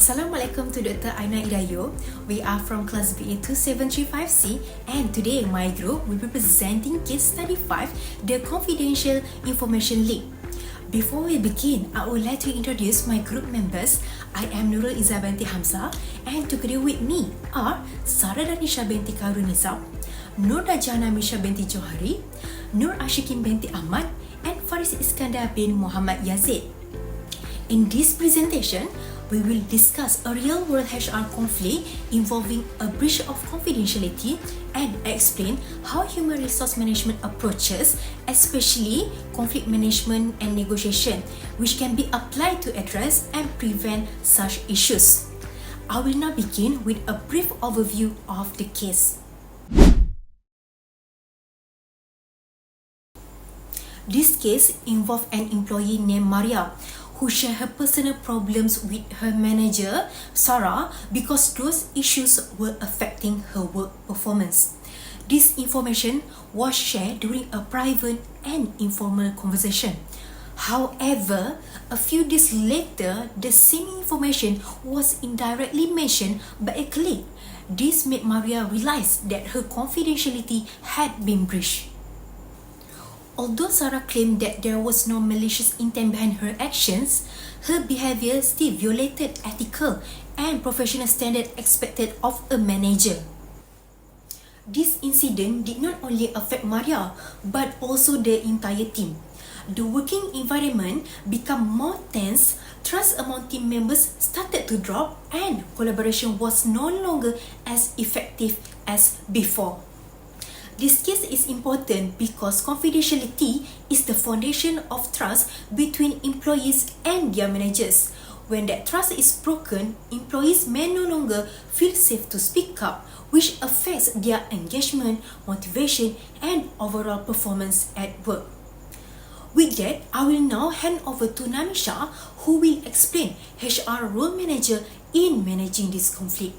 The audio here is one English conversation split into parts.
Assalamualaikum to Dr. Aina Idayo. We are from class BA 2735C and today my group will be presenting case study 5, the confidential information leak. Before we begin, I would like to introduce my group members. I am Nurul Izzah binti Hamzah and together with me are Sarah Danisha binti Karunizam, Nur Dajana Misha binti Johari, Nur Ashikin binti Ahmad and Faris Iskandar bin Muhammad Yazid. In this presentation, we will discuss a real-world HR conflict involving a breach of confidentiality and explain how human resource management approaches, especially conflict management and negotiation, which can be applied to address and prevent such issues. I will now begin with a brief overview of the case. This case involved an employee named Maria who shared her personal problems with her manager, Sarah, because those issues were affecting her work performance. This information was shared during a private and informal conversation. However, a few days later, the same information was indirectly mentioned by a colleague. This made Maria realize that her confidentiality had been breached. Although Sarah claimed that there was no malicious intent behind her actions, her behavior still violated ethical and professional standards expected of a manager. This incident did not only affect Maria, but also the entire team. The working environment became more tense, trust among team members started to drop, and collaboration was no longer as effective as before. This case is important because confidentiality is the foundation of trust between employees and their managers. When that trust is broken, employees may no longer feel safe to speak up, which affects their engagement, motivation, and overall performance at work. With that, I will now hand over to Namisha, who will explain HR role manager in managing this conflict.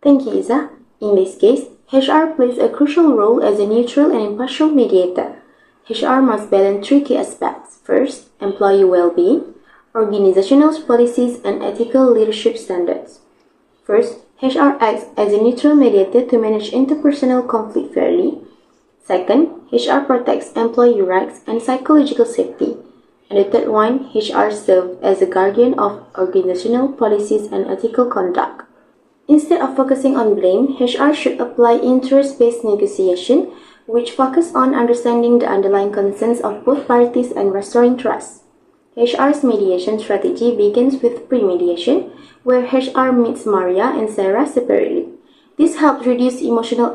Thank you, Izzah. In this case, HR plays a crucial role as a neutral and impartial mediator. HR must balance three key aspects. First, employee well-being, organizational policies, and ethical leadership standards. First, HR acts as a neutral mediator to manage interpersonal conflict fairly. Second, HR protects employee rights and psychological safety. And the third one, HR serves as a guardian of organizational policies and ethical conduct. Instead of focusing on blame, HR should apply interest-based negotiation, which focus on understanding the underlying concerns of both parties and restoring trust. HR's mediation strategy begins with pre-mediation, where HR meets Maria and Sarah separately. This helps reduce emotional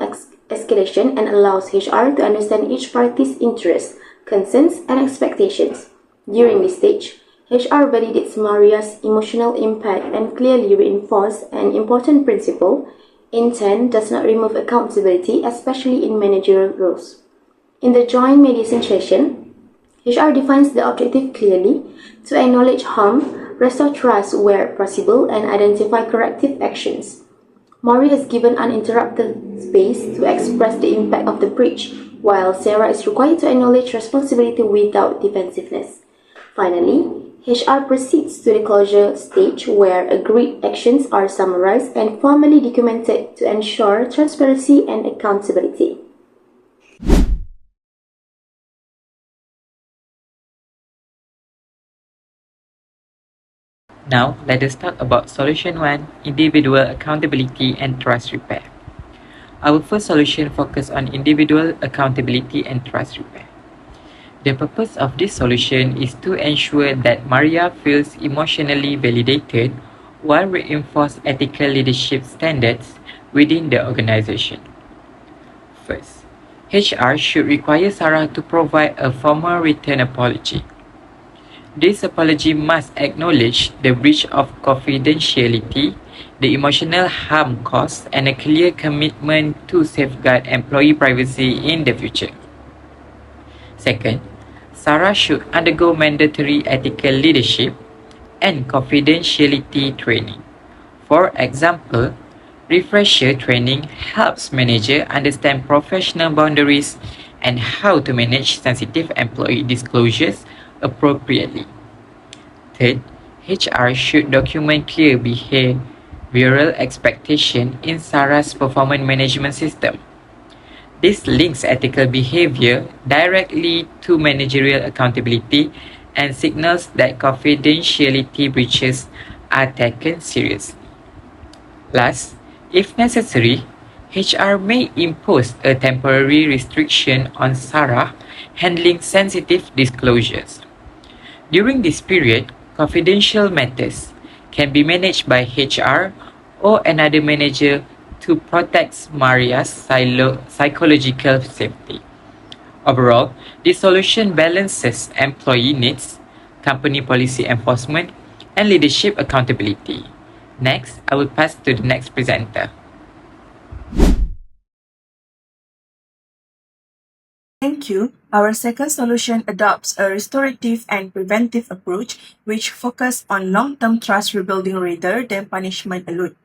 escalation and allows HR to understand each party's interests, concerns, and expectations. During this stage, HR validates Maria's emotional impact and clearly reinforces an important principle: intent does not remove accountability, especially in managerial roles. In the joint mediation session, HR defines the objective clearly to acknowledge harm, restore trust where possible, and identify corrective actions. Maria is given uninterrupted space to express the impact of the breach, while Sarah is required to acknowledge responsibility without defensiveness. Finally, HR proceeds to the closure stage where agreed actions are summarized and formally documented to ensure transparency and accountability. Now, let us talk about Solution 1, Individual Accountability and Trust Repair. Our first solution focuses on individual accountability and trust repair. The purpose of this solution is to ensure that Maria feels emotionally validated while reinforce ethical leadership standards within the organization. First, HR should require Sarah to provide a formal written apology. This apology must acknowledge the breach of confidentiality, the emotional harm caused, and a clear commitment to safeguard employee privacy in the future. Second, Sarah should undergo mandatory ethical leadership and confidentiality training. For example, refresher training helps managers understand professional boundaries and how to manage sensitive employee disclosures appropriately. Third, HR should document clear behavioral expectation in SARA's performance management system. This links ethical behavior directly to managerial accountability and signals that confidentiality breaches are taken seriously. Last, if necessary, HR may impose a temporary restriction on SARA handling sensitive disclosures. During this period, confidential matters can be managed by HR or another manager to protect Maria's psychological safety. Overall, this solution balances employee needs, company policy enforcement, and leadership accountability. Next, I will pass to the next presenter. Thank you. Our second solution adopts a restorative and preventive approach which focuses on long-term trust rebuilding rather than punishment alone.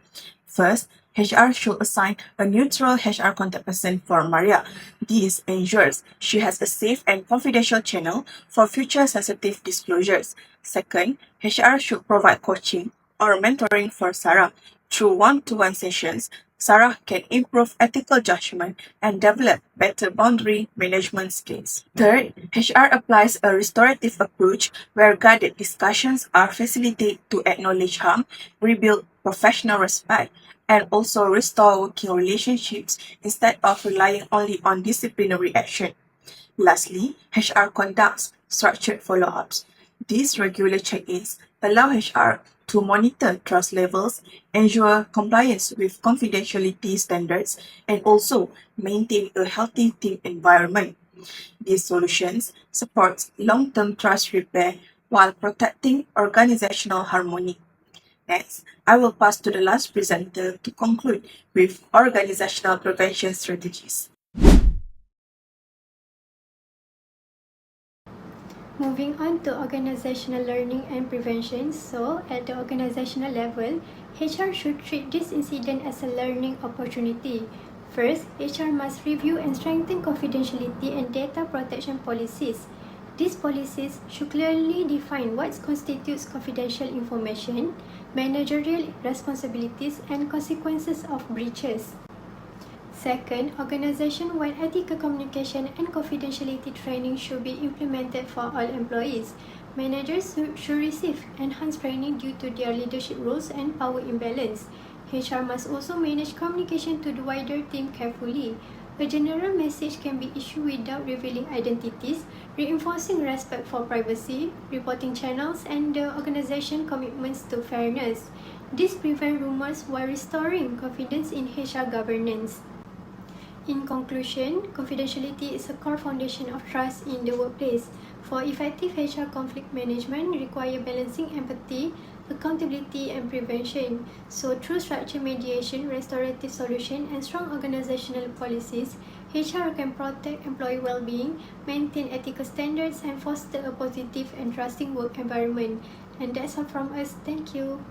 First, HR should assign a neutral HR contact person for Maria. This ensures she has a safe and confidential channel for future sensitive disclosures. Second, HR should provide coaching or mentoring for Sarah. Through one-to-one sessions, Sarah can improve ethical judgment and develop better boundary management skills. Third, HR applies a restorative approach where guided discussions are facilitated to acknowledge harm, rebuild professional respect, and also restore working relationships instead of relying only on disciplinary action. Lastly, HR conducts structured follow-ups. These regular check-ins allow HR to monitor trust levels, ensure compliance with confidentiality standards, and also maintain a healthy team environment. These solutions support long-term trust repair while protecting organizational harmony. Next, I will pass to the last presenter to conclude with organizational prevention strategies. Moving on to organizational learning and prevention. So, at the organizational level, HR should treat this incident as a learning opportunity. First, HR must review and strengthen confidentiality and data protection policies. These policies should clearly define what constitutes confidential information, managerial responsibilities, and consequences of breaches. Second, organization-wide ethical communication and confidentiality training should be implemented for all employees. Managers should receive enhanced training due to their leadership roles and power imbalance. HR must also manage communication to the wider team carefully. A general message can be issued without revealing identities, reinforcing respect for privacy, reporting channels, and the organization commitments to fairness. This prevents rumors while restoring confidence in HR governance. In conclusion, confidentiality is a core foundation of trust in the workplace. For effective HR conflict management, require balancing empathy, accountability, and prevention. So, through structured mediation, restorative solution, and strong organizational policies, HR can protect employee well-being, maintain ethical standards, and foster a positive and trusting work environment. And that's all from us. Thank you.